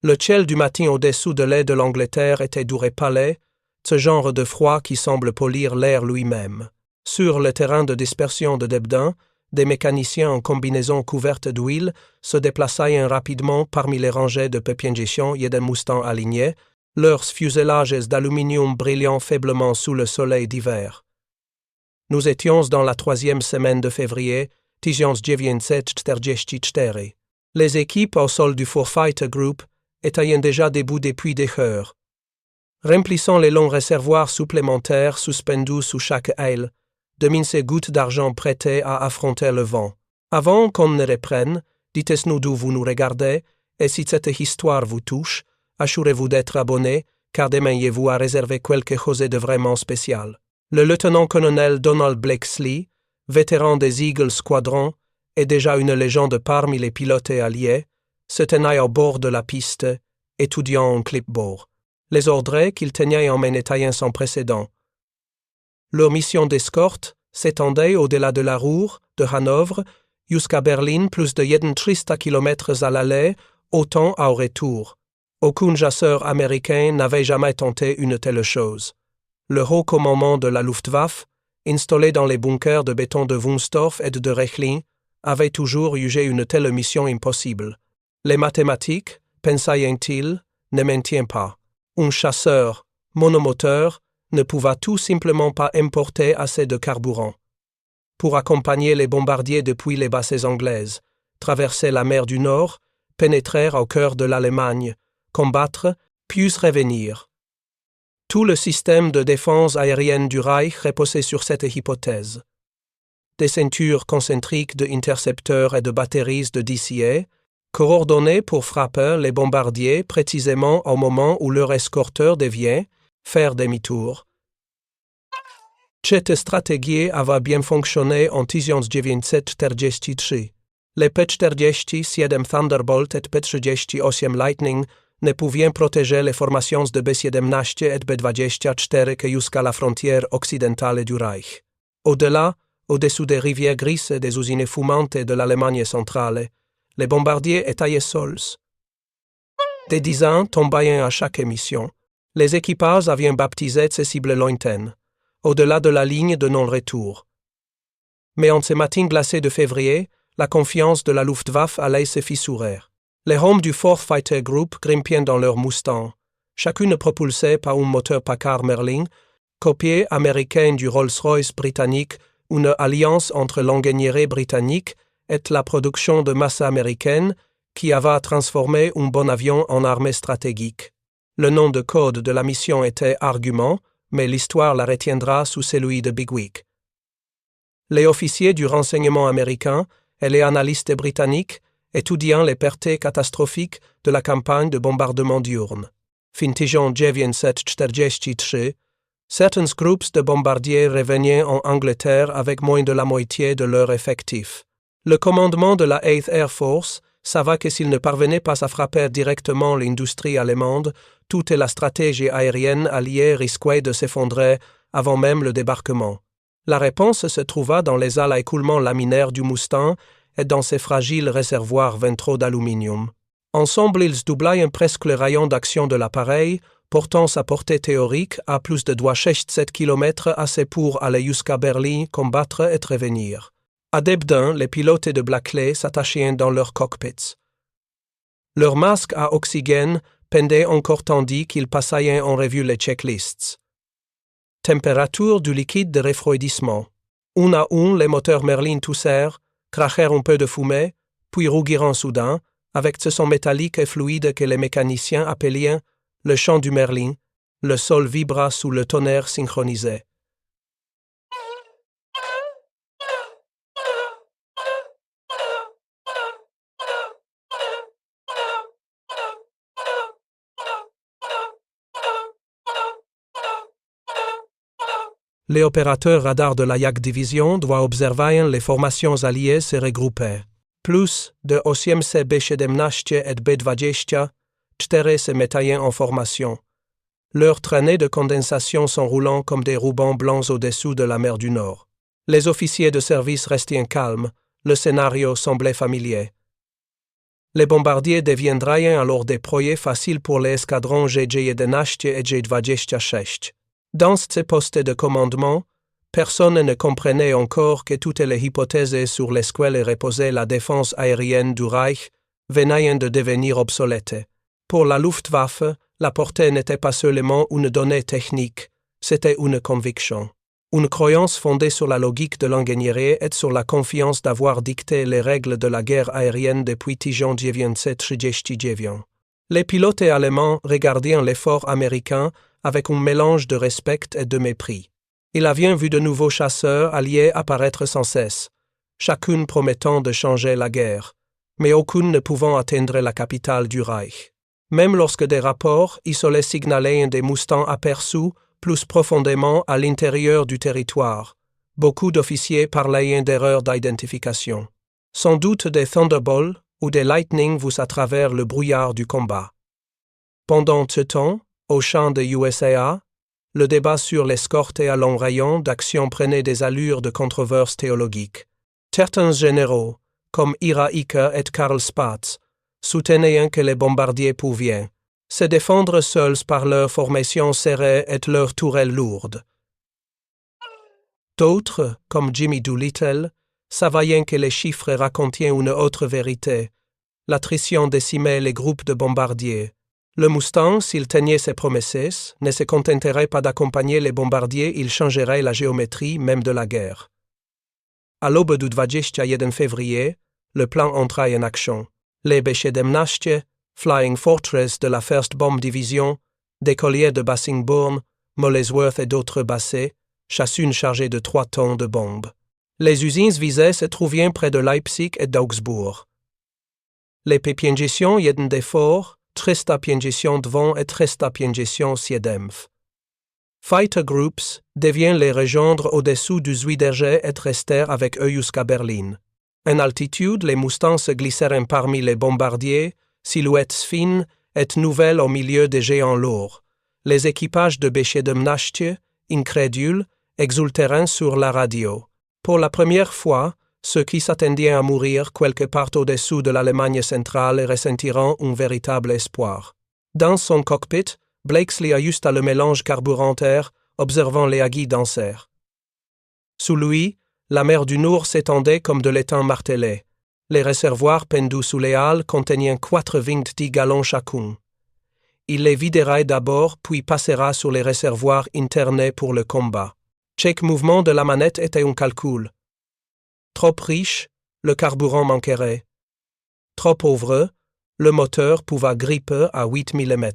Le ciel du matin au-dessous de l'est de l'Angleterre était doux et palais, ce genre de froid qui semble polir l'air lui-même. Sur le terrain de dispersion de Debden, des mécaniciens en combinaison couverte d'huile se déplaçaient rapidement parmi les rangées de pépiengitions et de moustons alignés, leurs fuselages d'aluminium brillant faiblement sous le soleil d'hiver. Nous étions dans la 3e semaine de février, 1944. Les équipes au sol du Fighter Group étaient déjà debout depuis des heures. Remplissant les longs réservoirs supplémentaires suspendus sous chaque aile, de minces gouttes d'argent prêtées à affronter le vent. Avant qu'on ne reprenne, dites-nous d'où vous nous regardez, et si cette histoire vous touche, assurez-vous d'être abonné, car démeniez-vous à réserver quelque chose de vraiment spécial. Le lieutenant-colonel Donald Blakesley, vétéran des Eagle Squadron, et déjà une légende parmi les pilotes alliés, se tenait au bord de la piste, étudiant un clipboard. Les ordres qu'il tenait en main étaient sans précédent. Leur mission d'escorte s'étendait au-delà de la Ruhr, de Hanovre, jusqu'à Berlin, plus de 300 km à l'aller, autant au retour. Aucun chasseur américain n'avait jamais tenté une telle chose. Le haut commandement de la Luftwaffe, installé dans les bunkers de béton de Wunstorf et de Rechlin, avait toujours jugé une telle mission impossible. Les mathématiques, pensaient-ils, ne maintiennent pas. Un chasseur, monomoteur, ne pouvait tout simplement pas importer assez de carburant. Pour accompagner les bombardiers depuis les bases anglaises, traverser la mer du Nord, pénétrer au cœur de l'Allemagne, combattre, puis revenir. Tout le système de défense aérienne du Reich reposait sur cette hypothèse. Des ceintures concentriques d'intercepteurs et de batteries de DCA, coordonnées pour frapper les bombardiers précisément au moment où leur escorteur devient faire demi-tour. Cette stratégie avait bien fonctionné en 1943. Les P-47 Thunderbolt et P-38 Lightning ne pouvaient protéger les formations de B-17 et B-24 que jusqu'à la frontière occidentale du Reich. Au-delà, au-dessous des rivières grises et des usines fumantes de l'Allemagne centrale, les bombardiers étaient seuls. Des dizaines tombaient à chaque émission. Les équipages avaient baptisé ces cibles lointaines, au-delà de la ligne de non-retour. Mais en ce matin glacé de février, la confiance de la Luftwaffe allait se fissurer. Les hommes du Fighter Group grimpaient dans leurs Mustangs, chacune propulsée par un moteur Packard Merlin, copié américain du Rolls-Royce britannique, une alliance entre l'ingénierie britannique et la production de masse américaine qui avait transformé un bon avion en armée stratégique. Le nom de code de la mission était Argument, mais l'histoire la retiendra sous celui de Bigwig. Les officiers du renseignement américain et les analystes britanniques étudiant les pertes catastrophiques de la campagne de bombardement diurne. Fin 1943, certains groupes de bombardiers revenaient en Angleterre avec moins de la moitié de leur effectif. Le commandement de la 8th Air Force savait que s'il ne parvenait pas à frapper directement l'industrie allemande, toute la stratégie aérienne alliée risquait de s'effondrer avant même le débarquement. La réponse se trouva dans les ailes à écoulement laminaires du Mustang et dans ses fragiles réservoirs ventraux d'aluminium. Ensemble, ils doublaient presque le rayon d'action de l'appareil, portant sa portée théorique à plus de 7 km assez pour aller jusqu'à Berlin, combattre et revenir. À Debden, les pilotes de Blackley s'attachaient dans leurs cockpits. Leurs masques à oxygène pendaient encore tandis qu'ils passaient en revue les checklists. Température du liquide de refroidissement. Un à un, les moteurs Merlin toussèrent, crachèrent un peu de fumée, puis rougirent soudain, avec ce son métallique et fluide que les mécaniciens appelaient le chant du Merlin. Le sol vibra sous le tonnerre synchronisé. Les opérateurs radars de la Jagd Division doivent observer les formations alliées se regrouper. Plus de 8 B-17 et B-20 se mettaient en formation. Leurs traînées de condensation s'enroulant comme des rubans blancs au-dessous de la mer du Nord. Les officiers de service restaient calmes, le scénario semblait familier. Les bombardiers deviendraient alors des proies faciles pour les escadrons J-11 et J-26. Dans ces postes de commandement, personne ne comprenait encore que toutes les hypothèses sur lesquelles reposait la défense aérienne du Reich venaient de devenir obsolètes. Pour la Luftwaffe, la portée n'était pas seulement une donnée technique, c'était une conviction. Une croyance fondée sur la logique de l'ingénierie et sur la confiance d'avoir dicté les règles de la guerre aérienne depuis 1939. Les pilotes allemands regardaient l'effort américain avec un mélange de respect et de mépris. Ils avaient vu de nouveaux chasseurs alliés apparaître sans cesse, chacune promettant de changer la guerre, mais aucune ne pouvant atteindre la capitale du Reich. Même lorsque des rapports isolés signalaient des Mustangs aperçus plus profondément à l'intérieur du territoire, beaucoup d'officiers parlaient d'erreurs d'identification. Sans doute des Thunderbolts ou des Lightning vus à travers le brouillard du combat. Pendant ce temps, au champ de USAA, le débat sur l'escorte à long rayon d'action prenait des allures de controverse théologique. Certains généraux, comme Ira Eker et Karl Spaatz, soutenaient que les bombardiers pouvaient se défendre seuls par leur formation serrée et leurs tourelles lourdes. D'autres, comme Jimmy Doolittle, savaient que les chiffres racontaient une autre vérité. L'attrition décimait les groupes de bombardiers. Le Mustang, s'il tenait ses promesses, ne se contenterait pas d'accompagner les bombardiers, il changerait la géométrie même de la guerre. À l'aube du 21 février, le plan entra en action. Les B-17, Flying Fortress de la 1st Bomb Division, des colliers de Bassingbourn, Molesworth et d'autres bassés, chacune chargée de 3 tonnes de bombes. Les usines visées se trouvaient près de Leipzig et d'Augsbourg. Les P-50 jeden des forts, 350 devant et 350 Fighter Groups deviennent les rejoindre au-dessous du Zuidergé et restèrent avec eux jusqu'à Berlin. En altitude, les Mustangs se glissèrent parmi les bombardiers, silhouettes fines et nouvelles au milieu des géants lourds. Les équipages de B-17, incrédules, exultèrent sur la radio. Pour la première fois, ceux qui s'attendaient à mourir quelque part au-dessous de l'Allemagne centrale ressentiront un véritable espoir. Dans son cockpit, Blakesley ajusta le mélange carburant-air, observant les aiguilles danser. Sous lui, la mer du Nord s'étendait comme de l'étang martelé. Les réservoirs pendus sous les halles contenaient 90 gallons chacun. Il les videra d'abord, puis passera sur les réservoirs internés pour le combat. Chaque mouvement de la manette était un calcul. Trop riche, le carburant manquerait. Trop pauvre, le moteur pouvait gripper à 8 mm.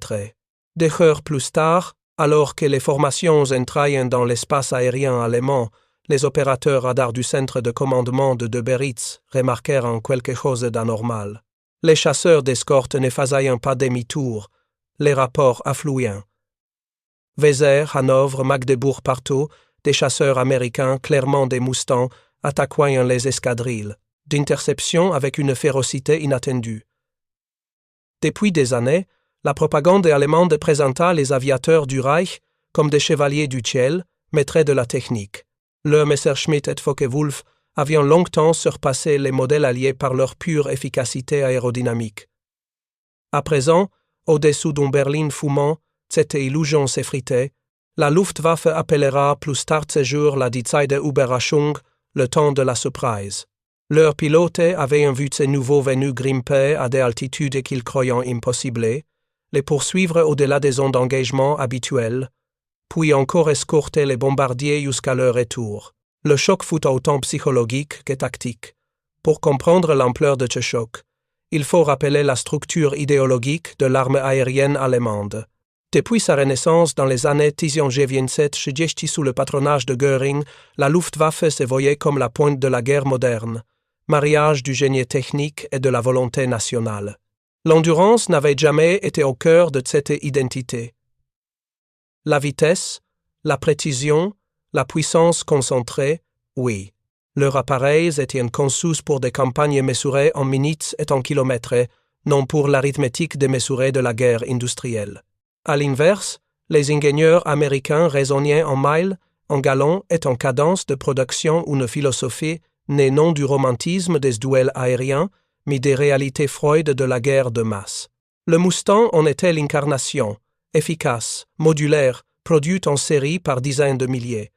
Des heures plus tard, alors que les formations entraient dans l'espace aérien allemand, les opérateurs radars du centre de commandement de Beritz remarquèrent quelque chose d'anormal. Les chasseurs d'escorte ne faisaient pas demi-tour, les rapports affluaient. Weser, Hanovre, Magdebourg partout, des chasseurs américains, clairement des Mustangs, attaquaient les escadrilles, d'interception avec une férocité inattendue. Depuis des années, la propagande allemande présenta les aviateurs du Reich comme des chevaliers du ciel, maîtres de la technique. Le Messerschmitt et Focke-Wulf avaient longtemps surpassé les modèles alliés par leur pure efficacité aérodynamique. À présent, au-dessous d'un Berlin fumant, cette illusion s'effritait. La Luftwaffe appellera plus tard ce jour la Die Zeit der Überraschung, le temps de la surprise. Leurs pilotes avaient vu ces nouveaux venus grimper à des altitudes qu'ils croyaient impossibles, les poursuivre au-delà des zones d'engagement habituelles, puis encore escorter les bombardiers jusqu'à leur retour. Le choc fut autant psychologique que tactique. Pour comprendre l'ampleur de ce choc, il faut rappeler la structure idéologique de l'armée aérienne allemande. Depuis sa renaissance dans les années 1927 sous le patronage de Göring, la Luftwaffe se voyait comme la pointe de la guerre moderne, mariage du génie technique et de la volonté nationale. L'endurance n'avait jamais été au cœur de cette identité. La vitesse, la précision, la puissance concentrée, oui. Leurs appareils étaient conçus pour des campagnes mesurées en minutes et en kilomètres, non pour l'arithmétique démesurée de la guerre industrielle. À l'inverse, les ingénieurs américains raisonnaient en miles, en gallons et en cadence de production une philosophie née non du romantisme des duels aériens, mais des réalités froides de la guerre de masse. Le Mustang en était l'incarnation, efficace, modulaire, produite en série par dizaines de milliers.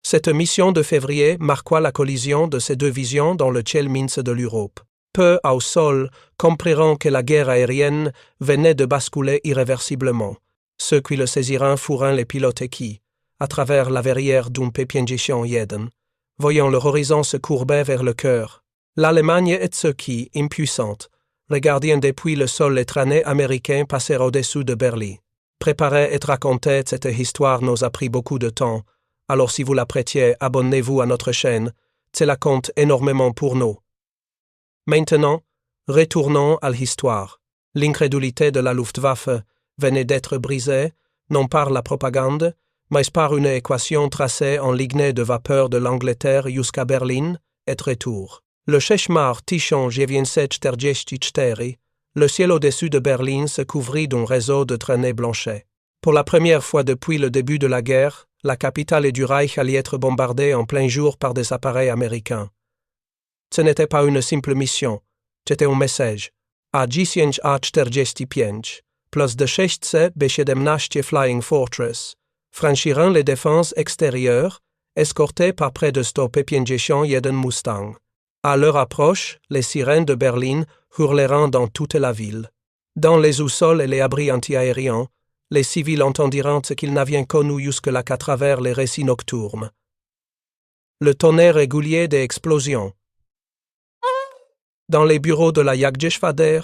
Cette mission de février marqua la collision de ces deux visions dans le ciel mince de l'Europe. Peu au sol compriront que la guerre aérienne venait de basculer irréversiblement. Ceux qui le saisiront furent les pilotes qui, à travers la verrière d'un P-51 Jeden, voyant leur horizon se courber vers le cœur, l'Allemagne et ceux qui, impuissante, regardions depuis le sol les traînées américains passer au-dessous de Berlin. Préparer et raconter cette histoire nous a pris beaucoup de temps, alors si vous l'appréciez, abonnez-vous à notre chaîne, cela compte énormément pour nous. Maintenant, retournons à l'histoire. L'incrédulité de la Luftwaffe venait d'être brisée, non par la propagande, mais par une équation tracée en lignée de vapeur de l'Angleterre jusqu'à Berlin et retour. Le 6 mars 1944, le ciel au-dessus de Berlin se couvrit d'un réseau de traînées blanchées. Pour la première fois depuis le début de la guerre, la capitale du Reich allait être bombardée en plein jour par des appareils américains. Ce n'était pas une simple mission, c'était un message. A 10:45, plus de 617 Flying Fortress, franchiront les défenses extérieures, escortés par près de 100 P-51 Mustang. À leur approche, les sirènes de Berlin hurleront dans toute la ville. Dans les sous-sols et les abris antiaériens, les civils entendiront ce qu'ils n'avaient connu jusque-là qu'à travers les récits nocturnes. Le tonnerre régulier des explosions. Dans les bureaux de la Jagdgeschwader,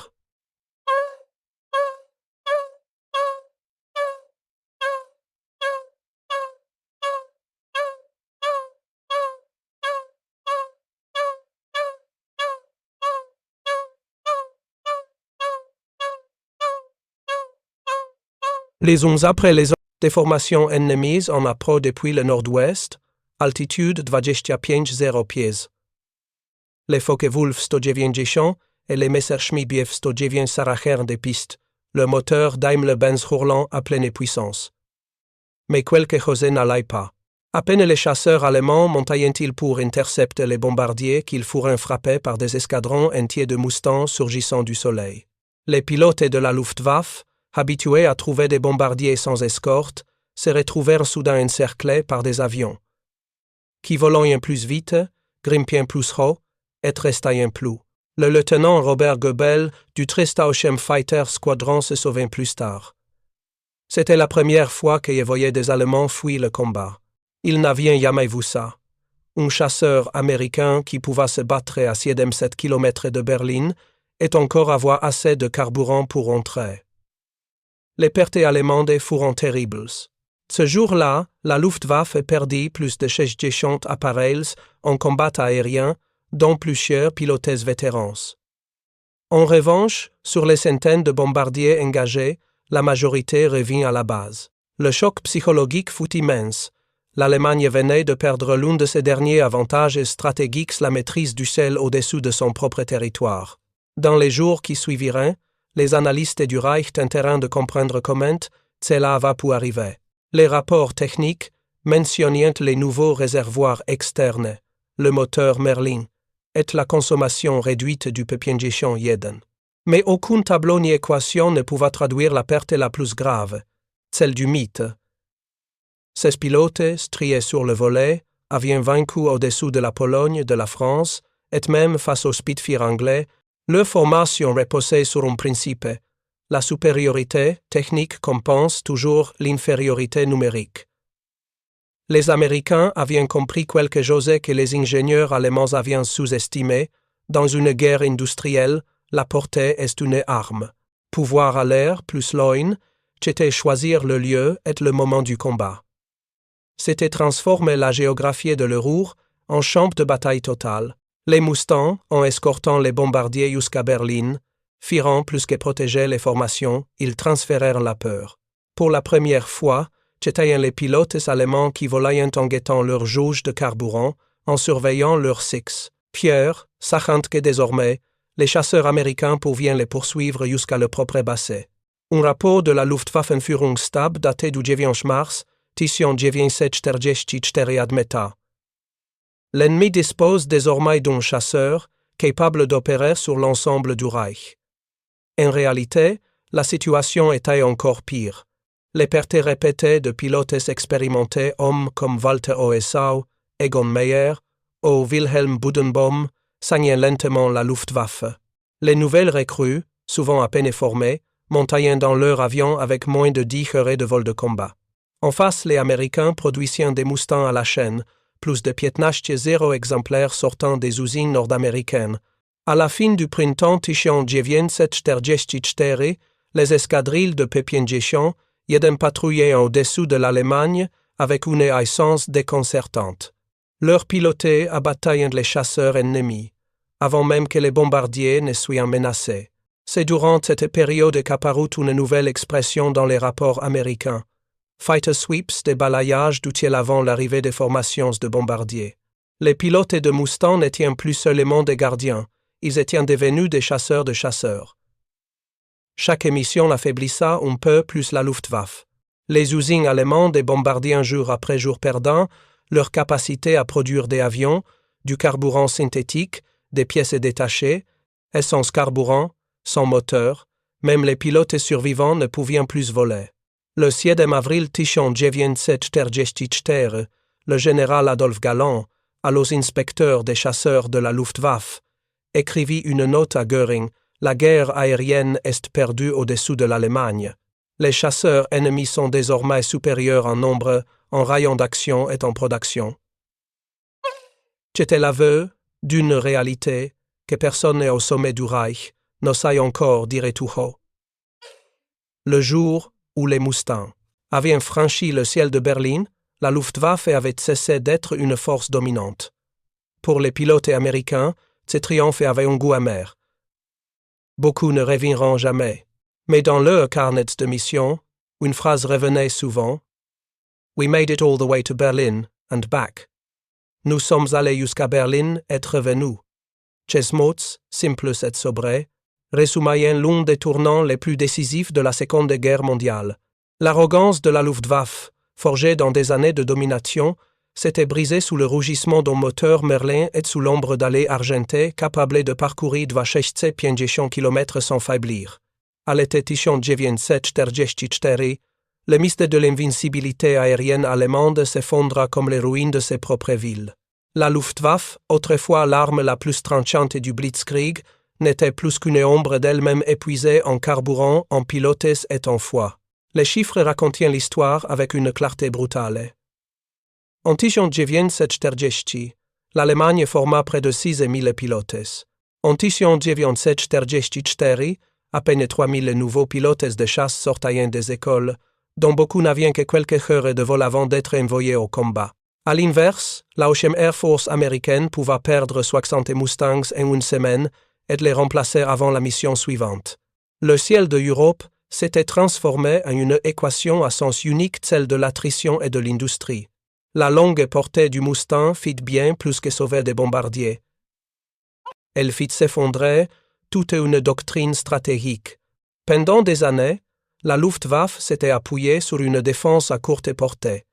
les uns après les autres des formations ennemies en approche depuis le nord-ouest, altitude 25 pieds. Les Focke-Wulf 190 et les Messerschmitt Bf 109 s'arrachèrent des pistes, le moteur Daimler-Benz hurlant à pleine puissance. Mais quelque chose n'allait pas. À peine les chasseurs allemands montaient-ils pour intercepter les bombardiers qu'ils furent frappés par des escadrons entiers de Mustangs surgissant du soleil. Les pilotes de la Luftwaffe, habitués à trouver des bombardiers sans escorte, se retrouvèrent soudain encerclés par des avions, qui volaient plus vite, grimpaient plus haut, et restaient plus. Le lieutenant Robert Goebel du 13e Fighter Squadron se sauva plus tard. C'était la première fois qu'il voyait des Allemands fuir le combat. Il n'avait jamais vu ça. Un chasseur américain qui pouvait se battre à 7 km de Berlin et encore avoir assez de carburant pour entrer. Les pertes allemandes furent terribles. Ce jour-là, la Luftwaffe perdit plus de 60 appareils en combat aérien, dont plusieurs pilotes vétérans. En revanche, sur les centaines de bombardiers engagés, la majorité revint à la base. Le choc psychologique fut immense. L'Allemagne venait de perdre l'un de ses derniers avantages stratégiques, la maîtrise du ciel au-dessus de son propre territoire. Dans les jours qui suivirent, les analystes du Reich tentèrent de comprendre comment cela va pu arriver. Les rapports techniques mentionnaient les nouveaux réservoirs externes, le moteur Merlin, et la consommation réduite du P-51 Jeden. Mais aucun tableau ni équation ne pouvait traduire la perte la plus grave, celle du mythe. Ces pilotes, striés sur le volet, avaient vaincu au-dessous de la Pologne, de la France, et même face aux Spitfire anglais, leur formation reposait sur un principe. La supériorité technique compense toujours l'infériorité numérique. Les Américains avaient compris quelque chose que les ingénieurs allemands avaient sous-estimé. Dans une guerre industrielle, la portée est une arme. Pouvoir à l'air plus loin, c'était choisir le lieu et le moment du combat. C'était transformer la géographie de l'Ruhr en champ de bataille totale. Les Mustangs, en escortant les bombardiers jusqu'à Berlin, firent plus que protéger les formations, ils transférèrent la peur. Pour la première fois, c'étaient les pilotes allemands qui volaient en guettant leur jauge de carburant, en surveillant leurs six. Pierre, sachant que désormais, les chasseurs américains pouvaient les poursuivre jusqu'à leur propre bassin. Un rapport de la Luftwaffenführungsstab daté du 9 mars 1944 admetta. L'ennemi dispose désormais d'un chasseur capable d'opérer sur l'ensemble du Reich. En réalité, la situation était encore pire. Les pertes répétées de pilotes expérimentés hommes comme Walter Oessau, Egon Meyer ou Wilhelm Budenbaum saignaient lentement la Luftwaffe. Les nouvelles recrues, souvent à peine formées, montaient dans leur avion avec moins de 10 heures de vol de combat. En face, les Américains produisaient des Mustangs à la chaîne, plus de 15 exemplaires sortant des usines nord-américaines. À la fin du printemps 1944, les escadrilles de P-50 jeden patrouillaient au-dessous de l'Allemagne avec une aisance déconcertante. Leurs pilotes abattaient les chasseurs ennemis, avant même que les bombardiers ne soient menacés. C'est durant cette période qu'apparut une nouvelle expression dans les rapports américains. Fighter sweeps, des balayages d'outils avant l'arrivée des formations de bombardiers. Les pilotes de Mustang n'étaient plus seulement des gardiens, ils étaient devenus des chasseurs de chasseurs. Chaque émission affaiblissa un peu plus la Luftwaffe. Les usines allemandes bombardaient jour après jour perdant leur capacité à produire des avions, du carburant synthétique, des pièces détachées, et sans carburant, sans moteur, même les pilotes survivants ne pouvaient plus voler. Le 7 avril 1944, le général Adolphe Galland, à los inspecteurs des chasseurs de la Luftwaffe, écrivit une note à Göring. La guerre aérienne est perdue au-dessous de l'Allemagne. Les chasseurs ennemis sont désormais supérieurs en nombre, en rayon d'action et en production. C'était l'aveu d'une réalité que personne au sommet du Reich n'osait encore dire tout haut. Le jour où les Mustangs avaient franchi le ciel de Berlin, la Luftwaffe avait cessé d'être une force dominante. Pour les pilotes américains, ce triomphe avait un goût amer. Beaucoup ne reviendront jamais, mais dans leurs carnets de mission, une phrase revenait souvent. « We made it all the way to Berlin and back. » Nous sommes allés jusqu'à Berlin et revenus. Ces mots, simples et sobrés, résumaient l'un des tournants les plus décisifs de la Seconde Guerre mondiale. L'arrogance de la Luftwaffe, forgée dans des années de domination, s'était brisée sous le rougissement d'un moteur Merlin et sous l'ombre d'allées argentées capables de parcourir 250 km sans faiblir. À l'été 1944, le mystère de l'invincibilité aérienne allemande s'effondra comme les ruines de ses propres villes. La Luftwaffe, autrefois l'arme la plus tranchante du Blitzkrieg, n'était plus qu'une ombre d'elle-même épuisée en carburant, en pilotes et en foi. Les chiffres racontaient l'histoire avec une clarté brutale. En 1940, l'Allemagne forma près de 6 000 pilotes. En 1944, à peine 3 000 nouveaux pilotes de chasse sortaient des écoles, dont beaucoup n'avaient que quelques heures de vol avant d'être envoyés au combat. À l'inverse, la 8e Air Force américaine pouvait perdre 60 Mustangs en une semaine et les remplacer avant la mission suivante. Le ciel de l'Europe s'était transformé en une équation à sens unique, celle de l'attrition et de l'industrie. La longue portée du Mustang fit bien plus que sauver des bombardiers. Elle fit s'effondrer toute une doctrine stratégique. Pendant des années, la Luftwaffe s'était appuyée sur une défense à courte portée.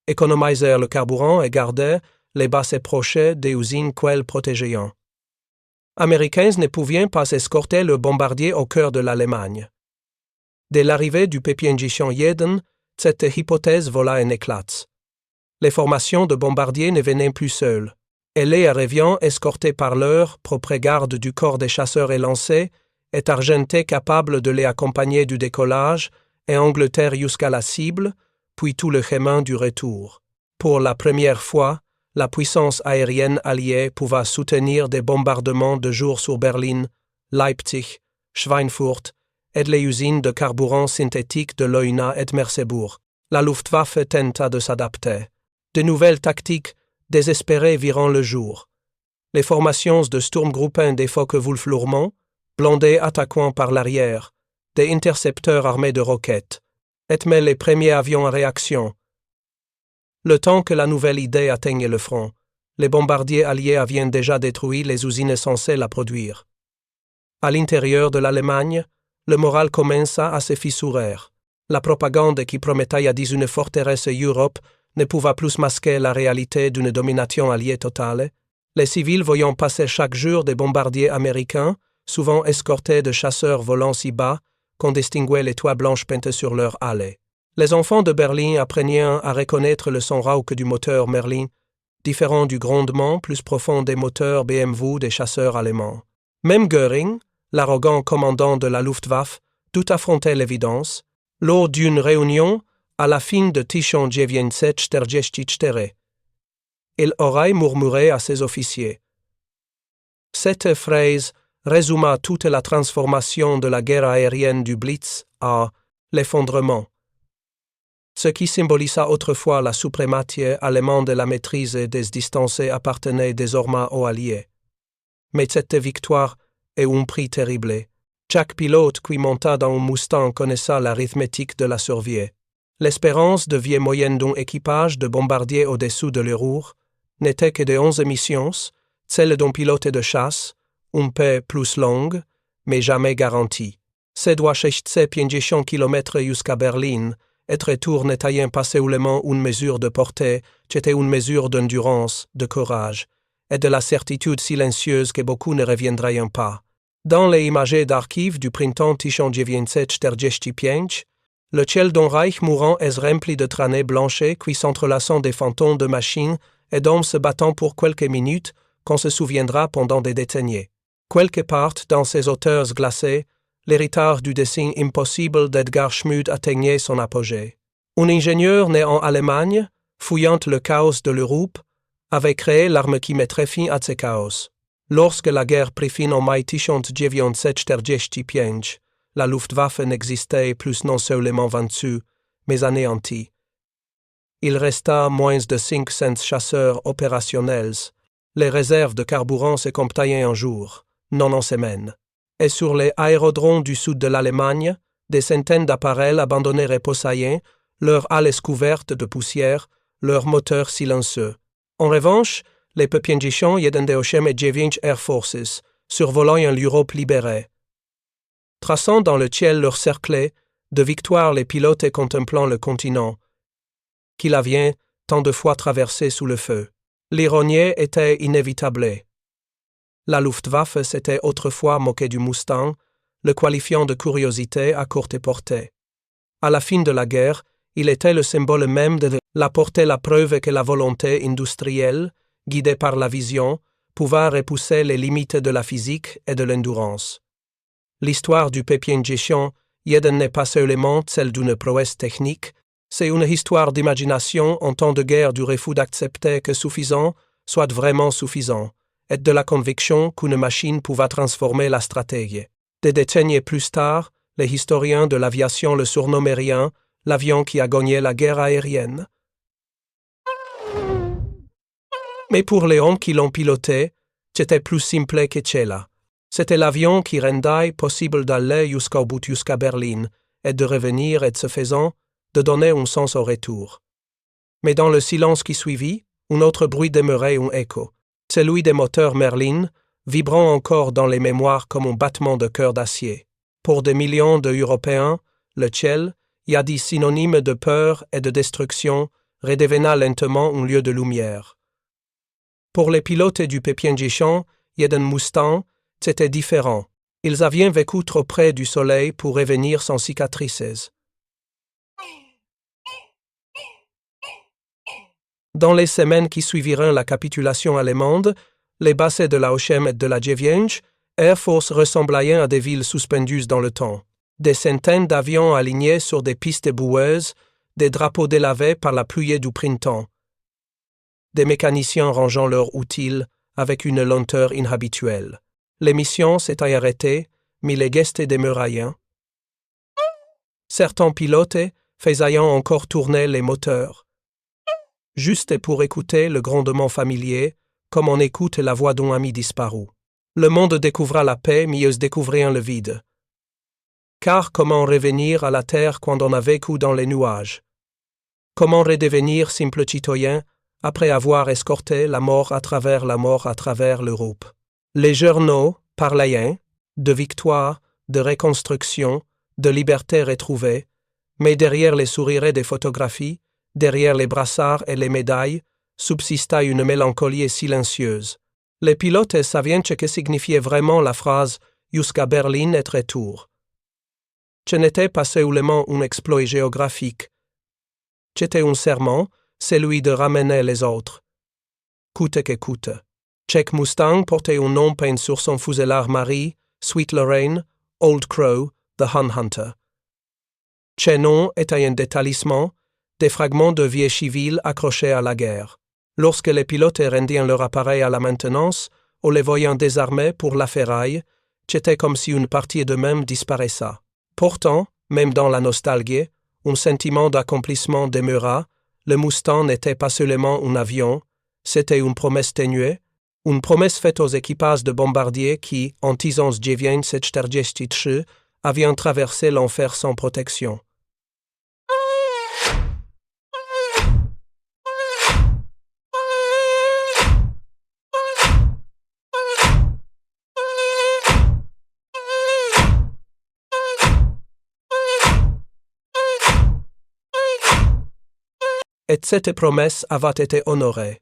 Économiser le carburant et garder les bases proches des usines qu'elles protégeaient. Américains ne pouvaient pas escorter le bombardier au cœur de l'Allemagne. Dès l'arrivée du P-50 cette hypothèse vola en éclats. Les formations de bombardiers ne venaient plus seules. Et les avions escortés par leur propre garde du corps des chasseurs et lancés est argenté capable de les accompagner du décollage et Angleterre jusqu'à la cible, puis tout le chemin du retour. Pour la première fois, la puissance aérienne alliée pouvait soutenir des bombardements de jour sur Berlin, Leipzig, Schweinfurt et les usines de carburant synthétique de Leuna et Merseburg. La Luftwaffe tenta de s'adapter. De nouvelles tactiques désespérées virent le jour. Les formations de Sturmgruppen des Focke-Wulf-Lohrmann, blindés attaquant par l'arrière, des intercepteurs armés de roquettes, étaient les premiers avions en réaction. Le temps que la nouvelle idée atteignait le front, les bombardiers alliés avaient déjà détruit les usines censées la produire. À l'intérieur de l'Allemagne, le moral commença à se fissurer. La propagande qui promettait à 10 une forteresse Europe ne pouvait plus masquer la réalité d'une domination alliée totale. Les civils voyant passer chaque jour des bombardiers américains, souvent escortés de chasseurs volant si bas qu'on distinguait les toits blanches peintes sur leurs allées. Les enfants de Berlin apprenaient à reconnaître le son rauque du moteur Merlin, différent du grondement plus profond des moteurs BMW des chasseurs allemands. Même Göring, l'arrogant commandant de la Luftwaffe, tout affrontait l'évidence, lors d'une réunion à la fin de 1944. Il aurait murmuré à ses officiers. Cette phrase résuma toute la transformation de la guerre aérienne du Blitz à l'effondrement, ce qui symbolisa autrefois la suprématie allemande et la maîtrise des distances appartenait désormais aux Alliés. Mais cette victoire est un prix terrible. Chaque pilote qui monta dans un Mustang connaissait l'arithmétique de la survie. L'espérance de vie moyenne d'un équipage de bombardiers au-dessous de l'Ruhr n'était que de 11 missions, celle d'un pilote de chasse, un peu plus longue, mais jamais garantie. 750 km jusqu'à Berlin, être retour n'était pas seulement une mesure de portée, c'était une mesure d'endurance, de courage, et de la certitude silencieuse que beaucoup ne reviendraient pas. Dans les images d'archives du printemps 1945, le ciel d'un Reich mourant est rempli de traînées blanches qui s'entrelacent des fantômes de machines et d'hommes se battant pour quelques minutes qu'on se souviendra pendant des décennies. Quelque part dans ces hauteurs glacées, l'héritage du dessin impossible d'Edgar Schmid atteignait son apogée. Un ingénieur né en Allemagne, fouillant le chaos de l'Europe, avait créé l'arme qui mettrait fin à ce chaos. Lorsque la guerre prit fin en mai 1945, la Luftwaffe n'existait plus non seulement vaincue, mais anéantie. Il resta moins de 500 chasseurs opérationnels. Les réserves de carburant se comptaient en jours, non en semaines. Et sur les aérodromes du sud de l'Allemagne, des centaines d'appareils abandonnés reposaient, leurs ailes couvertes de poussière, leurs moteurs silencieux. En revanche, les P-50 jeden de 9 Air Forces, survolant l'Europe libérée. Traçant dans le ciel leur cercle, de victoire les pilotes contemplant le continent, qu'il avait tant de fois traversé sous le feu. L'ironie était inévitable. La Luftwaffe s'était autrefois moquée du Mustang, le qualifiant de curiosité à courte portée. À la fin de la guerre, il était le symbole même de la portée, la preuve que la volonté industrielle, guidée par la vision, pouvait repousser les limites de la physique et de l'endurance. L'histoire du P-50 n'est pas seulement celle d'une prouesse technique, c'est une histoire d'imagination en temps de guerre du refus d'accepter que suffisant soit vraiment suffisant, et de la conviction qu'une machine pouvait transformer la stratégie. Des décennies plus tard, les historiens de l'aviation le surnommeraient l'avion qui a gagné la guerre aérienne. Mais pour les hommes qui l'ont piloté, c'était plus simple que cela. C'était l'avion qui rendait possible d'aller jusqu'au bout, jusqu'à Berlin, et de revenir, et ce faisant, de donner un sens au retour. Mais dans le silence qui suivit, un autre bruit demeurait un écho, celui des moteurs Merlin, vibrant encore dans les mémoires comme un battement de cœur d'acier. Pour des millions d'Européens, le ciel, jadis synonyme de peur et de destruction, redevena lentement un lieu de lumière. Pour les pilotes du P-50 et d'un Mustang, c'était différent. Ils avaient vécu trop près du soleil pour revenir sans cicatrices. Dans les semaines qui suivirent la capitulation allemande, les bases de la Ochem et de la Dziewięć, Air Force ressemblaient à des villes suspendues dans le temps. Des centaines d'avions alignés sur des pistes boueuses, des drapeaux délavés par la pluie du printemps. Des mécaniciens rangeant leurs outils avec une lenteur inhabituelle. Les missions s'étaient arrêtées, mais les gestes demeuraient. Certains pilotes faisaient encore tourner les moteurs, juste pour écouter le grondement familier, comme on écoute la voix d'un ami disparu. Le monde découvra la paix, mieux découvrir le vide. Car comment revenir à la terre quand on a vécu dans les nuages? Comment redevenir simple citoyen après avoir escorté la mort à travers l'Europe? Les journaux parlaient de victoire, de reconstruction, de liberté retrouvée, mais derrière les sourires des photographies, derrière les brassards et les médailles, subsista une mélancolie silencieuse, Les pilotes savaient ce que signifiait vraiment la phrase « Jusqu'à Berlin et retour ». Ce n'était pas seulement un exploit géographique. C'était un serment, celui de ramener les autres. Coûte que coûte. Chaque Mustang portait un nom peint sur son fuselage Marie, Sweet Lorraine, Old Crow, The Hun Hunter. Ces noms étaient un détachement, des fragments de vieux civils accrochés à la guerre. Lorsque les pilotes rendaient leur appareil à la maintenance, ou les voyant désarmés pour la ferraille, c'était comme si une partie d'eux-mêmes disparaissait. Pourtant, même dans la nostalgie, un sentiment d'accomplissement demeura. Le Mustang n'était pas seulement un avion, c'était une promesse ténue, une promesse faite aux équipages de bombardiers qui, en 1943, avaient traversé l'enfer sans protection. Et cette promesse avait été honorée.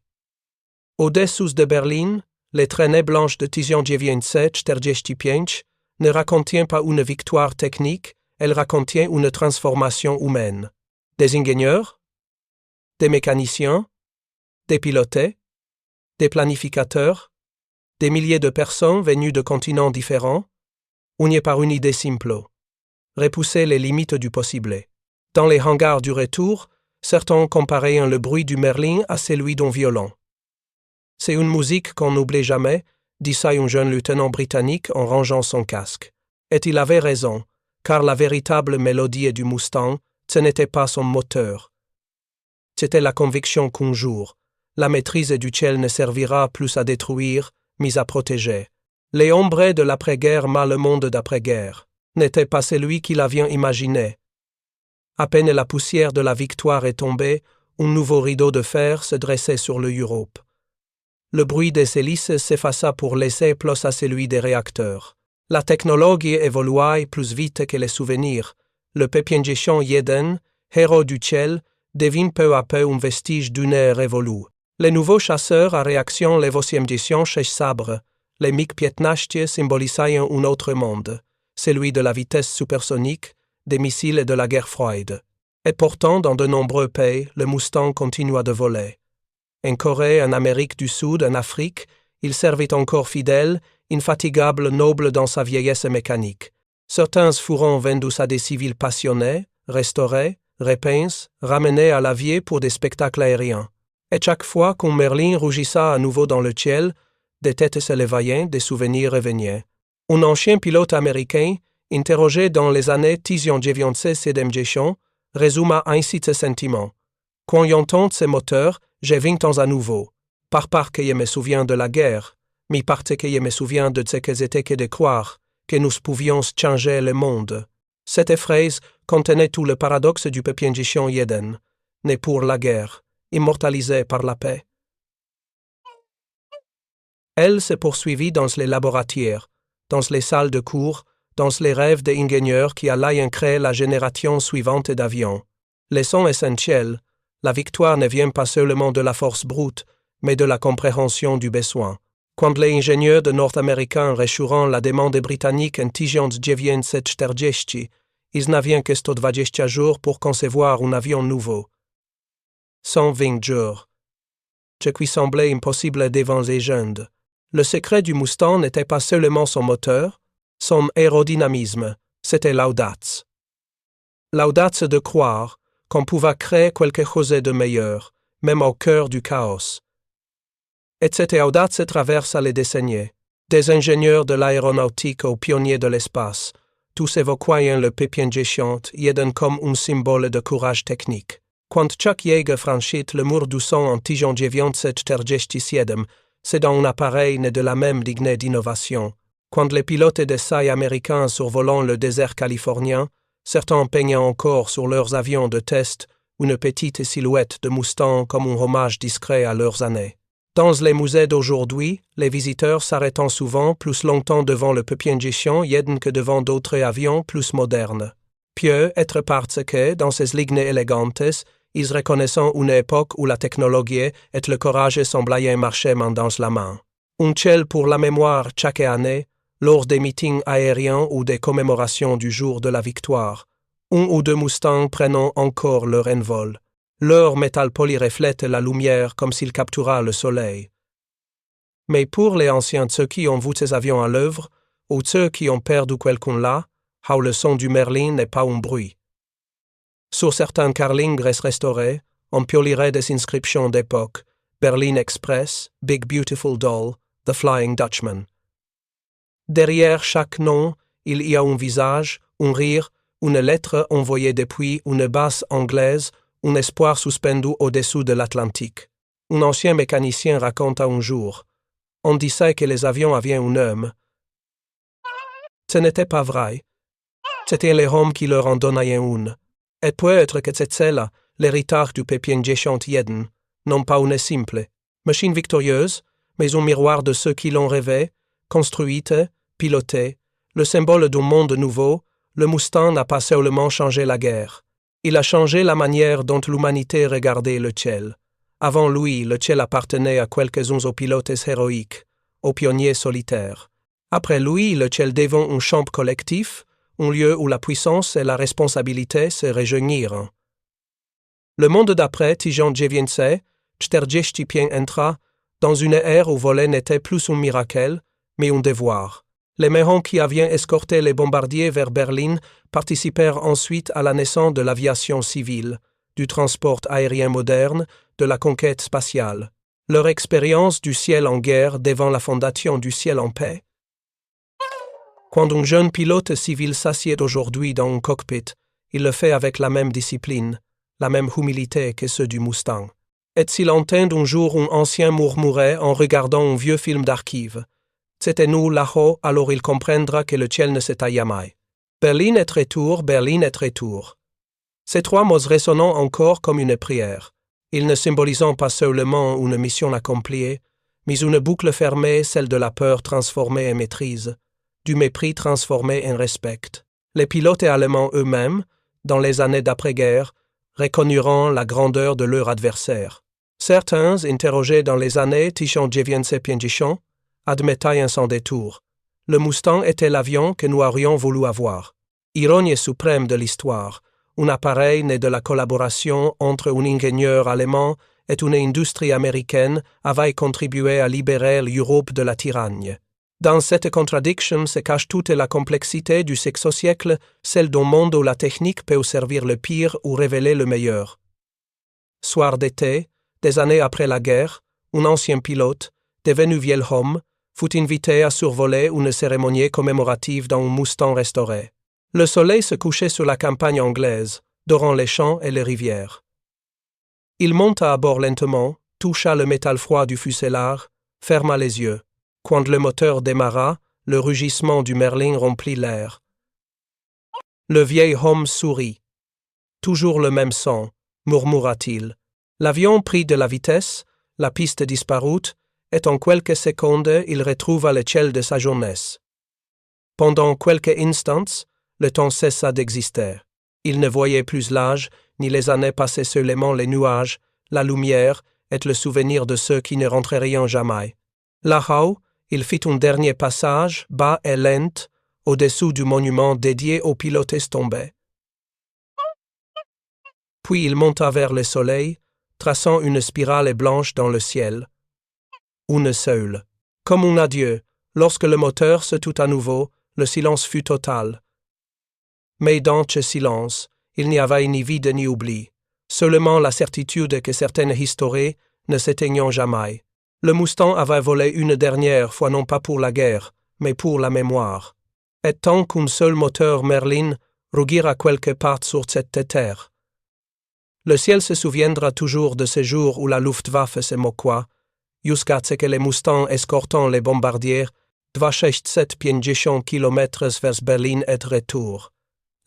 Au-dessous de Berlin, les traînées blanches de 1945 ne racontaient pas une victoire technique, elles racontaient une transformation humaine. Des ingénieurs, des mécaniciens, des pilotes, des planificateurs, des milliers de personnes venues de continents différents, unies par une idée simple: repousser les limites du possible. Dans les hangars du retour, certains comparaient le bruit du Merlin à celui d'un violon. C'est une musique qu'on n'oublie jamais, dit un jeune lieutenant britannique en rangeant son casque. Et il avait raison, car la véritable mélodie du Mustang, ce n'était pas son moteur. C'était la conviction qu'un jour, la maîtrise du ciel ne servira plus à détruire, mais à protéger. Les ombres de l'après-guerre, mais le monde d'après-guerre, n'était pas celui qu'il avait imaginé. À peine la poussière de la victoire est tombée, un nouveau rideau de fer se dressait sur l'Europe. Le bruit des hélices s'effaça pour laisser place à celui des réacteurs. La technologie évoluait plus vite que les souvenirs. Le P-51 Jeden, héros du ciel, devint peu à peu un vestige d'une ère révolue. Les nouveaux chasseurs à réaction l'évocation chez Sabre, les MiG-15 symbolisaient un autre monde, celui de la vitesse supersonique, des missiles et de la guerre froide. Et pourtant, dans de nombreux pays, le Mustang continua de voler. En Corée, en Amérique du Sud, en Afrique, il servit encore fidèle, infatigable, noble dans sa vieillesse mécanique. Certains furent vendus à des civils passionnés, restaurés, repeints, ramenés à la vie pour des spectacles aériens. Et chaque fois qu'un Merlin rougissa à nouveau dans le ciel, des têtes s'élevaient, des souvenirs revenaient. Un ancien pilote américain, interrogé dans les années 1970, résuma ainsi ce sentiment. Quand j'entends ces moteurs, je vins à nouveau. Pas parce que je me souviens de la guerre, mais parce que je me souviens de ce que c'était que de croire que nous pouvions changer le monde. Cette phrase contenait tout le paradoxe du P-51 Jeden, né pour la guerre, immortalisé par la paix. Elle se poursuivit dans les laboratoires, dans les salles de cours, dans les rêves des ingénieurs qui allaient créer la génération suivante d'avions. Leçon essentielle, la victoire ne vient pas seulement de la force brute, mais de la compréhension du besoin. Quand les ingénieurs de nord-américains reçurent la demande britannique en 1940, ils n'avaient que 120 jours pour concevoir un avion nouveau. 120 jours. Ce qui semblait impossible devant les jeunes. Le secret du Mustang n'était pas seulement son moteur, son aérodynamisme, c'était l'audace. L'audace de croire qu'on pouvait créer quelque chose de meilleur, même au cœur du chaos. Et cette audace traverse les décennies. Des ingénieurs de l'aéronautique aux pionniers de l'espace, tous évoquaient le P-50 Jeden comme un symbole de courage technique. Quand Chuck Yeager franchit le mur du son en 1947, c'est dans un appareil né de la même lignée d'innovation. Quand les pilotes d'essai américains survolant le désert californien, certains peignaient encore sur leurs avions de test une petite silhouette de Mustang comme un hommage discret à leurs années. Dans les musées d'aujourd'hui, les visiteurs s'arrêtent souvent plus longtemps devant le P-50 Jeden que devant d'autres avions plus modernes. Peut être parce que, dans ces lignes élégantes, ils reconnaissent une époque où la technologie et le courage semblaient marcher main dans la main. Un ciel pour la mémoire chaque année, lors des meetings aériens ou des commémorations du jour de la victoire. Un ou deux Mustangs prenant encore leur envol. Leur métal poli reflète la lumière comme s'il capturât le soleil. Mais pour les anciens, ceux qui ont vu ces avions à l'œuvre, ou ceux qui ont perdu quelqu'un là, le son du Merlin n'est pas un bruit. Sur certains carlings restaurés, on piolirait des inscriptions d'époque, Berlin Express, Big Beautiful Doll, The Flying Dutchman. Derrière chaque nom, il y a un visage, un rire, une lettre envoyée depuis une base anglaise, un espoir suspendu au-dessous de l'Atlantique. Un ancien mécanicien raconta un jour. On disait que les avions avaient un homme. Ce n'était pas vrai. C'était les hommes qui leur en donnaient une. Et peut-être que c'est cela, l'héritage du pépien Jeden, non pas une simple machine victorieuse, mais un miroir de ceux qui l'ont rêvé, construite, pilotée, le symbole d'un monde nouveau. Le Mustang n'a pas seulement changé la guerre. Il a changé la manière dont l'humanité regardait le ciel. Avant lui, le ciel appartenait à quelques-uns aux pilotes héroïques, aux pionniers solitaires. Après lui, le ciel devint un champ collectif, un lieu où la puissance et la responsabilité se rejoignirent. Le monde d'après 1945 entra dans une ère où voler n'était plus un miracle, mais un devoir. Les Méhons qui avaient escorté les bombardiers vers Berlin participèrent ensuite à la naissance de l'aviation civile, du transport aérien moderne, de la conquête spatiale. Leur expérience du ciel en guerre devant la fondation du ciel en paix. Quand un jeune pilote civil s'assied aujourd'hui dans un cockpit, il le fait avec la même discipline, la même humilité que ceux du Mustang. Et s'il entend un jour un ancien murmurer en regardant un vieux film d'archives, c'était nous là-haut, alors il comprendra que le ciel ne s'étaille jamais. Berlin est retour, Berlin est retour. Ces trois mots résonnant encore comme une prière, ils ne symbolisant pas seulement une mission accomplie, mais une boucle fermée, celle de la peur transformée en maîtrise, du mépris transformé en respect. Les pilotes allemands eux-mêmes, dans les années d'après-guerre, reconnurent la grandeur de leur adversaire. Certains, interrogés dans les années 1950, admettaient sans détour. Le Mustang était l'avion que nous aurions voulu avoir. Ironie suprême de l'histoire, un appareil né de la collaboration entre un ingénieur allemand et une industrie américaine avait contribué à libérer l'Europe de la tyrannie. Dans cette contradiction se cache toute la complexité du sexo-siècle, celle d'un monde où la technique peut servir le pire ou révéler le meilleur. Soir d'été, des années après la guerre, un ancien pilote, devenu vieux homme, fut invité à survoler une cérémonie commémorative dans un Mustang restauré. Le soleil se couchait sur la campagne anglaise, dorant les champs et les rivières. Il monta à bord lentement, toucha le métal froid du fuselage, ferma les yeux. Quand le moteur démarra, le rugissement du Merlin remplit l'air. Le vieil homme sourit. Toujours le même son, murmura-t-il. L'avion prit de la vitesse, la piste disparut, et en quelques secondes il retrouva le ciel de sa jeunesse. Pendant quelques instants, le temps cessa d'exister. Il ne voyait plus l'âge, ni les années passées seulement les nuages, la lumière et le souvenir de ceux qui ne rentreraient jamais. Là-haut, il fit un dernier passage, bas et lent, au-dessous du monument dédié aux pilotes tombés. Puis il monta vers le soleil, traçant une spirale blanche dans le ciel. Une seule. Comme un adieu, lorsque le moteur se tut à nouveau, le silence fut total. Mais dans ce silence, il n'y avait ni vide ni oubli, seulement la certitude que certaines histoires ne s'éteignent jamais. Le Mustang avait volé une dernière fois non pas pour la guerre, mais pour la mémoire. Et tant qu'un seul moteur Merlin rugira quelque part sur cette terre. Le ciel se souviendra toujours de ces jours où la Luftwaffe se moqua, jusqu'à ce que les Mustangs escortant les bombardiers 250 km vers Berlin et retour.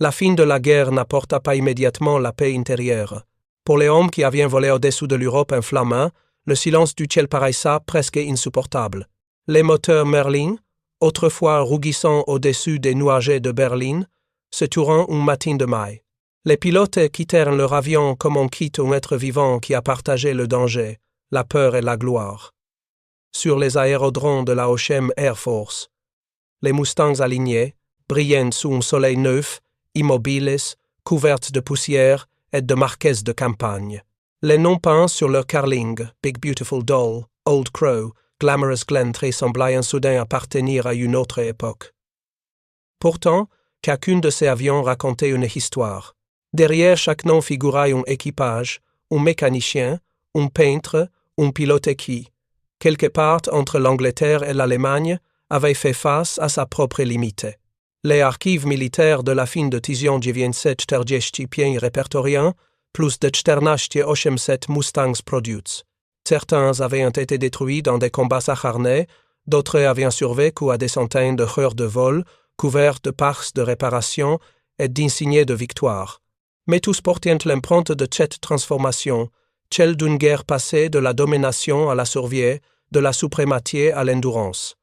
La fin de la guerre n'apporta pas immédiatement la paix intérieure. Pour les hommes qui avaient volé au-dessous de l'Europe enflammée, le silence du ciel paraissait presque insupportable. Les moteurs Merlin, autrefois rougissant au-dessus des nuages de Berlin, se turent un matin de mai. Les pilotes quittèrent leur avion comme on quitte un être vivant qui a partagé le danger, la peur et la gloire. sur les aérodromes de la Ochem Air Force. Les Mustangs alignés, brillant sous un soleil neuf, immobiles, couvertes de poussière et de marquaises de campagne. Les noms peints sur leur carling, Big Beautiful Doll, Old Crow, Glamorous Glentree semblaient soudain appartenir à une autre époque. Pourtant, chacune de ces avions racontait une histoire. Derrière chaque nom figurait un équipage, un mécanicien, un peintre, un pilote qui, quelque part entre l'Angleterre et l'Allemagne, avait fait face à sa propre limite. Les archives militaires de la fin de 1945 répertorient plus de 1487 Mustangs produits. Certains avaient été détruits dans des combats acharnés, d'autres avaient survécu à des centaines de heures de vol, couverts de parcs de réparation et d'insignes de victoire. Mais tous portaient l'empreinte de cette transformation, celle d'une guerre passée de la domination à la survie, de la suprématie à l'endurance.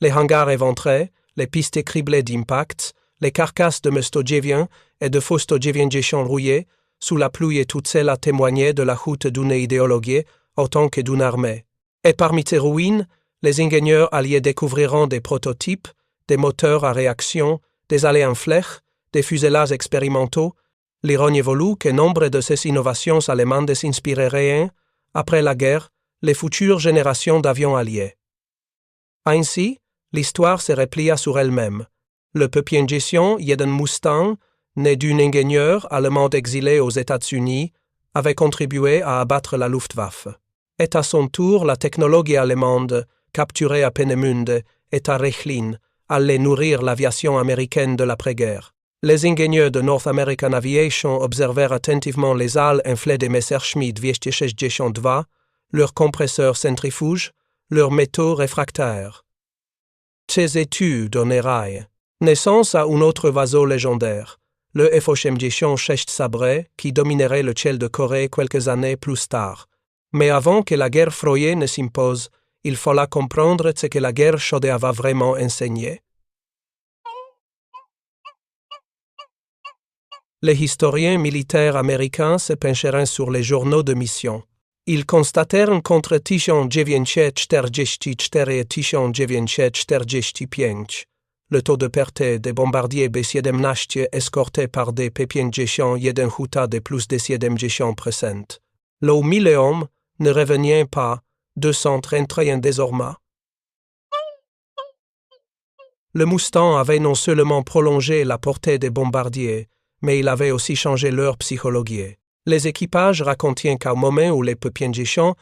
Les hangars éventrés, les pistes criblées d'impacts, les carcasses de Mestodjeviens et de faux Stodjeviens rouillés, sous la pluie et toutes celles à témoigner de la chute d'une idéologie autant que d'une armée. Et parmi ces ruines, les ingénieurs alliés découvriront des prototypes, des moteurs à réaction, des allées en flèche, des fuselages expérimentaux. L'ironie voulut que nombre de ces innovations allemandes inspireraient, après la guerre, les futures générations d'avions alliés. Ainsi, l'histoire se replia sur elle-même. Le peuple en gestion, Jeden Mustang, né d'un ingénieur allemand exilé aux États-Unis, avait contribué à abattre la Luftwaffe. Et à son tour, la technologie allemande, capturée à Peenemünde et à Rechlin, allait nourrir l'aviation américaine de l'après-guerre. Les ingénieurs de North American Aviation observèrent attentivement les ailes inflées des Messerschmitt 262, leurs compresseurs centrifuges, leurs métaux réfractaires. Ces études donnèrent naissance à un autre oiseau légendaire, le F-86 sabré, qui dominerait le ciel de Corée quelques années plus tard. Mais avant que la guerre froide ne s'impose, il fallait comprendre ce que la guerre chaude avait vraiment enseigné. Les historiens militaires américains se penchèrent sur les journaux de mission. Ils constatèrent qu'entre 1944 et 1945, le taux de perte des bombardiers B-17 escortés par des P-51 de plus de 70%. Le million ne revenait pas, 231 désormais. Le Mustang avait non seulement prolongé la portée des bombardiers, mais il avait aussi changé leur psychologie. Les équipages racontaient qu'au moment où les P-51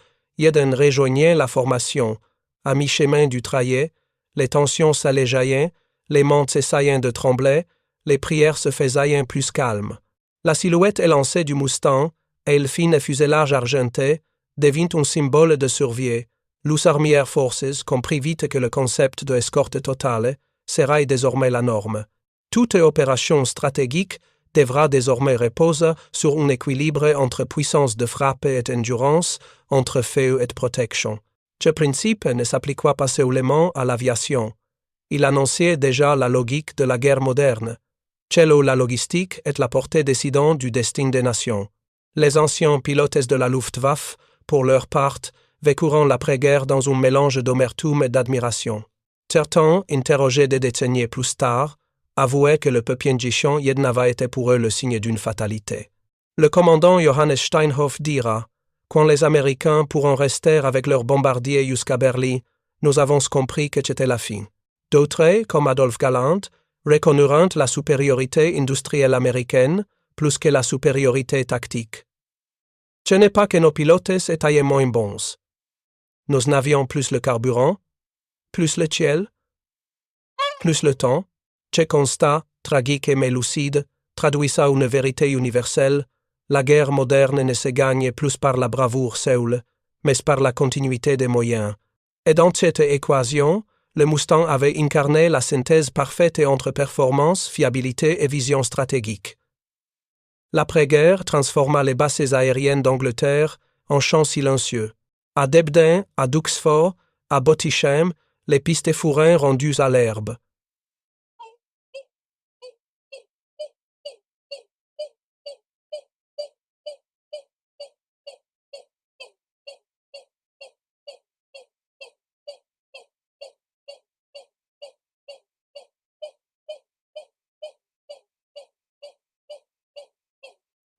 rejoignaient la formation, à mi-chemin du trajet, les tensions s'allégeaient, les mains cessaient de trembler, les prières se faisaient plus calmes. La silhouette élancée du Mustang, et le fin fuselage argenté, devint un symbole de survie. Les Army Air Forces comprit vite que le concept de escorte totale serait désormais la norme. Toute opération stratégique devra désormais reposer sur un équilibre entre puissance de frappe et endurance, entre feu et protection. Ce principe ne s'appliquait pas seulement à l'aviation. Il annonçait déjà la logique de la guerre moderne. Celle où la logistique est la portée décidante du destin des nations. Les anciens pilotes de la Luftwaffe, pour leur part, vécurent l'après-guerre dans un mélange d'amertume et d'admiration. Certains, interrogés des décennies plus tard, avouaient que le P-51 n'avait été pour eux le signe d'une fatalité. Le commandant Johannes Steinhoff dira « Quand les Américains pourront rester avec leurs bombardiers jusqu'à Berlin, nous avons compris que c'était la fin. » D'autres, comme Adolphe Galland, reconnurent la supériorité industrielle américaine plus que la supériorité tactique. Ce n'est pas que nos pilotes étaient moins bons. Nous n'avions plus le carburant, plus le ciel, plus le temps. Ce constat, tragique mais lucide, traduisait une vérité universelle. La guerre moderne ne se gagne plus par la bravoure seule, mais par la continuité des moyens. Et dans cette équation, le Mustang avait incarné la synthèse parfaite entre performance, fiabilité et vision stratégique. L'après-guerre transforma les bases aériennes d'Angleterre en champs silencieux. À Debden, à Duxford, à Bottichem, les pistes fourraient rendues à l'herbe.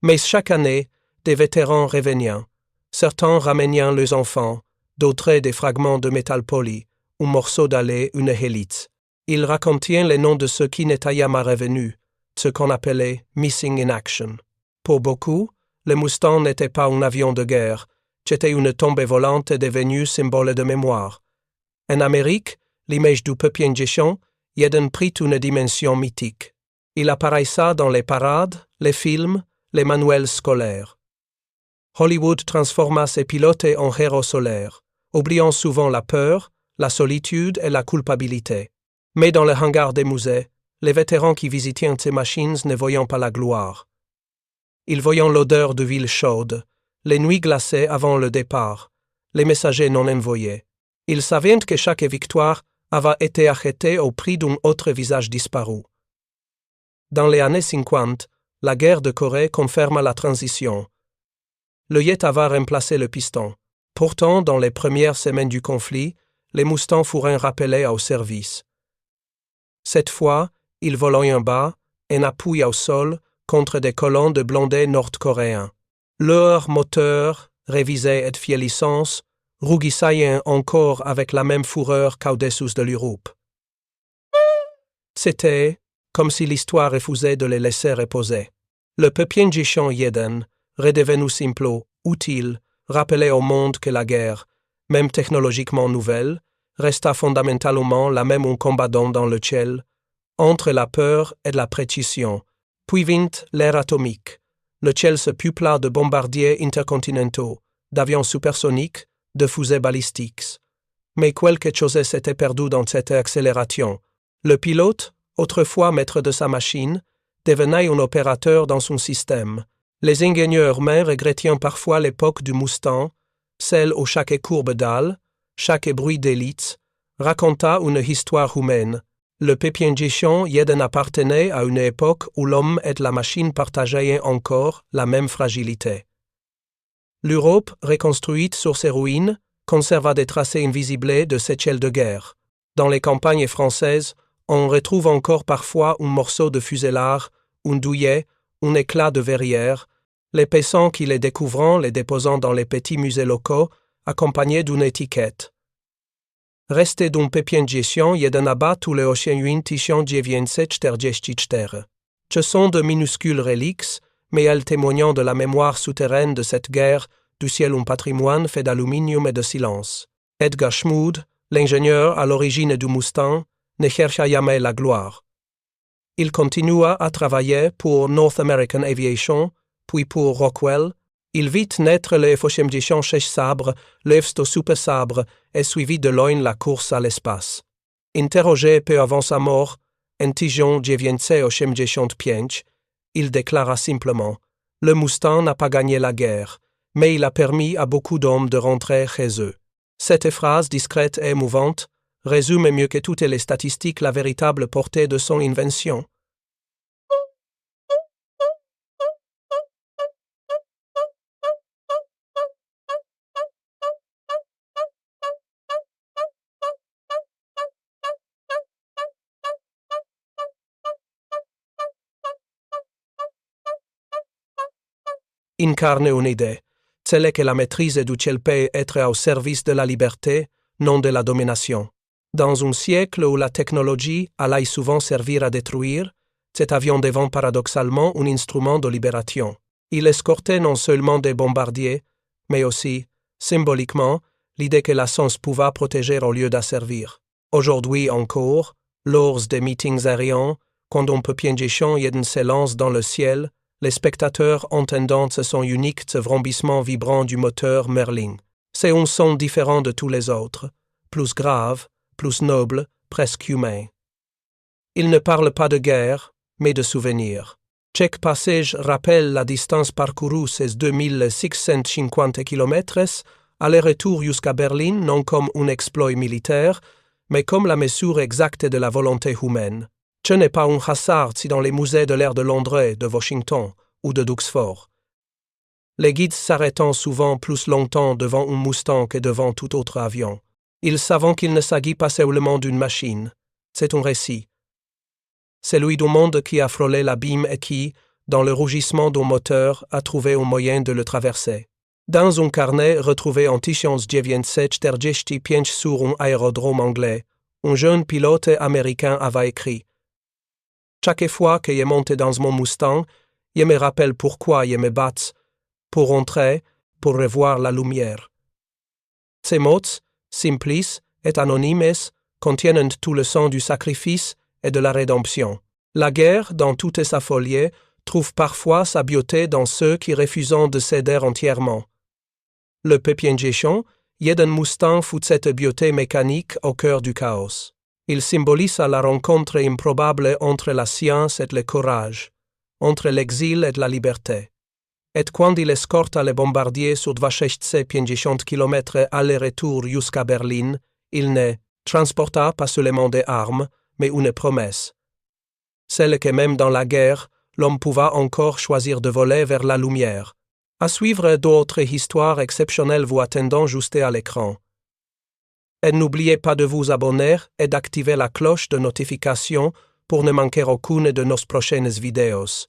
Mais chaque année, des vétérans revenaient, certains rameniant leurs enfants, d'autres des fragments de métal poli, ou morceaux d'allée, une hélite. Ils racontaient les noms de ceux qui n'étaient jamais revenus, ce qu'on appelait « missing in action ». Pour beaucoup, le Mustang n'était pas un avion de guerre, c'était une tombée volante devenue symbole de mémoire. En Amérique, l'image du Peupian-Gichon y a pris une dimension mythique. Il apparaissait dans les parades, les films, les manuels scolaires. Hollywood transforma ses pilotes en héros solaires, oubliant souvent la peur, la solitude et la culpabilité. Mais dans le hangar des musées, les vétérans qui visitaient ces machines ne voyaient pas la gloire. Ils voyaient l'odeur de ville chaude, les nuits glacées avant le départ, les messagers non envoyés. Ils savaient que chaque victoire avait été achetée au prix d'un autre visage disparu. Dans les années 50, la guerre de Corée confirma la transition. Le jet avait remplacé le piston. Pourtant, dans les premières semaines du conflit, les Mustangs furent rappelés au service. Cette fois, ils volaient en bas, en appui au sol, contre des colonnes de blindés nord-coréens. Leurs moteurs, révisés et vieillissants, rougissaient encore avec la même fureur qu'au-dessus de l'Europe. C'était comme si l'histoire refusait de les laisser reposer. Le Peupian-Gichon Jeden, redevenu simple, utile, rappelait au monde que la guerre, même technologiquement nouvelle, resta fondamentalement la même un combattant dans le ciel, entre la peur et la précision, puis vint l'ère atomique. Le ciel se peupla de bombardiers intercontinentaux, d'avions supersoniques, de fusées balistiques. Mais quelque chose s'était perdu dans cette accélération. Le pilote, autrefois maître de sa machine, devenait un opérateur dans son système. Les ingénieurs humains regrettaient parfois l'époque du Mustang, celle où chaque courbe d'âle, chaque bruit d'hélice, raconta une histoire humaine. Le Peupian-Gichon Jeden appartenait à une époque où l'homme et la machine partageaient encore la même fragilité. L'Europe, reconstruite sur ses ruines, conserva des tracés invisibles de séquelles de guerre. Dans les campagnes françaises, on retrouve encore parfois un morceau de fuselage, un douillet, un éclat de verrière, les passants qui les découvrant les déposant dans les petits musées locaux, accompagnés d'une étiquette. Resté d'un Peupian-Gichon jeden abat tous les 1944. Ce sont de minuscules reliques, mais elles témoignant de la mémoire souterraine de cette guerre, du ciel un patrimoine fait d'aluminium et de silence. Edgar Schmood, l'ingénieur à l'origine du Mustang, ne chercha jamais la gloire. Il continua à travailler pour North American Aviation, puis pour Rockwell. Il vit naître le Peupian-Gichon Sabre, le Super Sabre, et suivit de loin la course à l'espace. Interrogé peu avant sa mort, en 1985, il déclara simplement « Le Mustang n'a pas gagné la guerre, mais il a permis à beaucoup d'hommes de rentrer chez eux. » Cette phrase discrète et émouvante résume mieux que toutes les statistiques la véritable portée de son invention. Incarne une idée, celle que la maîtrise du ciel peut être au service de la liberté, non de la domination. Dans un siècle où la technologie allait souvent servir à détruire, cet avion devint paradoxalement un instrument de libération. Il escortait non seulement des bombardiers, mais aussi, symboliquement, l'idée que la science pouvait protéger au lieu d'asservir. Aujourd'hui encore, lors des meetings aériens, quand un Peupian-Gichon Jeden s'élance dans le ciel, les spectateurs entendant ce son unique, ce vrombissement vibrant du moteur Merlin. C'est un son différent de tous les autres, plus grave, plus noble, presque humain. Il ne parle pas de guerre, mais de souvenirs. Chaque passage rappelle la distance parcourue, ces 2650 km, aller-retour jusqu'à Berlin non comme un exploit militaire, mais comme la mesure exacte de la volonté humaine. Ce n'est pas un hasard si dans les musées de l'ère de Londres, de Washington ou de d'Oxford, les guides s'arrêtant souvent plus longtemps devant un Mustang que devant tout autre avion. Ils savent qu'il ne s'agit pas seulement d'une machine, c'est un récit. Celui du monde qui a frôlé l'abîme et qui, dans le rugissement d'un moteur, a trouvé un moyen de le traverser. Dans un carnet retrouvé en 1945 sur un aérodrome anglais, un jeune pilote américain avait écrit « Chaque fois que je monte dans mon Mustang, je me rappelle pourquoi je me bats, pour rentrer, pour revoir la lumière. » Ces mots, simples et anonymes, contiennent tout le sens du sacrifice et de la rédemption. La guerre, dans toute sa folie, trouve parfois sa beauté dans ceux qui refusent de céder entièrement. Le Pepinjetion, Jeden Mustang fout cette beauté mécanique au cœur du chaos. Il symbolise la rencontre improbable entre la science et le courage, entre l'exil et la liberté. Et quand il escorte les bombardiers sur 250 km aller-retour jusqu'à Berlin, il ne transporta pas seulement des armes, mais une promesse. Celle que même dans la guerre, l'homme pouvait encore choisir de voler vers la lumière. À suivre d'autres histoires exceptionnelles vous attendant juste à l'écran. Et n'oubliez pas de vous abonner et d'activer la cloche de notification pour ne manquer aucune de nos prochaines vidéos.